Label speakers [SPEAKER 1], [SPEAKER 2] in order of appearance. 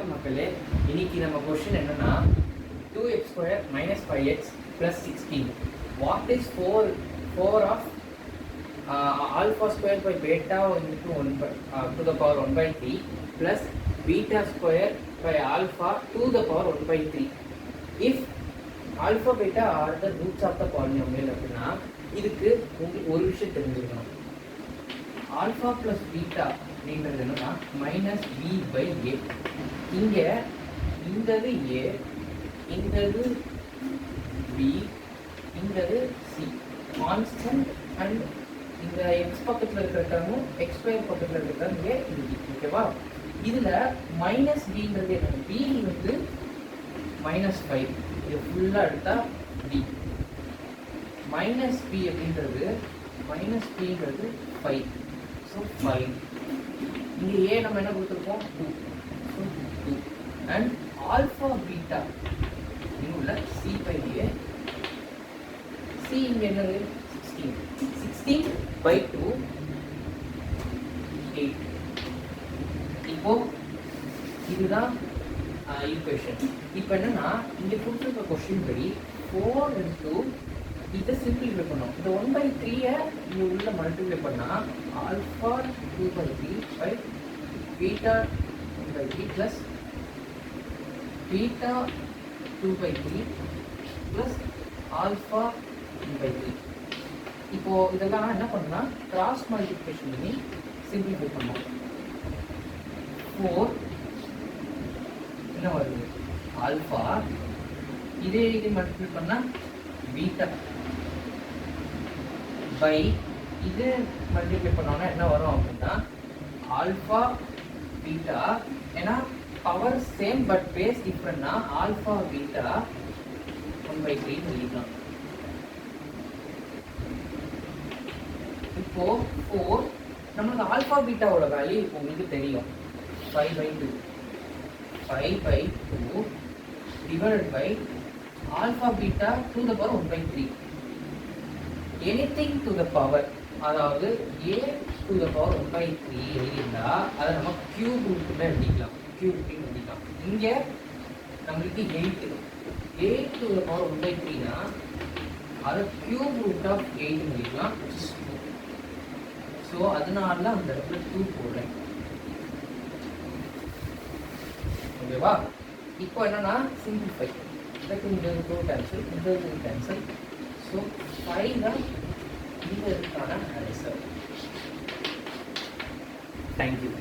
[SPEAKER 1] வணக்கம் மக்களே. இன்னைக்கு நம்ம கொஸ்டின் என்னன்னா 2x² - 5x + 16. What is 4 of alpha square by beta into 1 to the power 1/3 plus beta square by alpha to the power 1/3. If alpha beta are the roots of the polynomial அப்படின்னா இதுக்கு உங்களுக்கு ஒரு விஷயம் தெரிஞ்சிருக்கணும். Alpha plus beta அப்படின்றது என்னன்னா -b/a. இங்கே இந்தது a, இந்தது b, இந்தது c constant. And இந்த எக்ஸ் பக்கத்தில் இருக்கிற டர்மும் எக்ஸ் ஸ்கொயர் பக்கத்தில் இருக்கிற டர்ம் a இது b. ஓகேவா? இதில் -bன்றது என்ன? b வந்து -5. இது ஃபுல்லாக எடுத்தால் b. -b அப்படின்றது -bன்றது 5. ஸோ 5. இங்கே ஏ நம்ம என்ன கொடுத்துருக்கோம்? 2. ஸோ 2. அண்ட் ஆல்ஃபா பீட்டா இங்கே உள்ள c/a. c இங்கே என்னது? 16. 16/2 8. இப்போ இதுதான் ஈக்குவேஷன். இப்போ என்னன்னா இங்கே கொடுத்துருக்க கொஸ்டின் படி 4 into இதை சிம்பிளிஃபை பண்ணோம். இந்த 1/3 இங்கே உள்ள மல்டிப்ளை பண்ணால் alpha 2/3 by beta 1/3 plus beta 2/3 plus alpha 1/3. இப்போது இதெல்லாம் என்ன பண்ணால் கிராஸ் மல்டிப்ளிகேஷன் பண்ணி சிம்பிளிஃபை பண்ணோம். 4 என்ன வருது? ஆல்ஃபா. இதே இது மல்டிப்ளை பண்ணால் பீட்டா பை இது மல்டிப்ளை பண்ணோன்னா என்ன வரும் அப்படின்னா ஆல்ஃபா பீட்டா. ஏன்னா பவர் சேம் பட் பேஸ் டிஃப்ரெண்ட்னா ஆல்ஃபா பீட்டா 1/3 எழுதிக்கலாம். இப்போ 4 நம்மளுக்கு ஆல்ஃபா பீட்டாவோட வேல்யூ இப்போ உங்களுக்கு தெரியும். 5/2 5/2 divided by alpha beta to the power 1/3. Anything to the power, அதாவது a to the power 1/3 எழுதியிருந்தா அதை நம்ம கியூப் ரூட்டுமே எழுதிக்கலாம். கியூப் ரூட்டின்னு எழுதிக்கலாம். இங்கே நம்மளுக்கு 8 to the power 1/3னா அதை கியூப் ரூட் ஆஃப் 8 எழுதிக்கலாம். ஸோ அதனால தான் அந்த இடத்துல 2 போடுறேன். ஓகேவா? இப்போ என்னன்னா சிம்பிளிஃபை. இந்த 2 கேன்சல், இந்த 2 கேன்சல். ஸோ 5 தான் இந்த இதுக்கான ஆன்சர். தேங்க்யூ.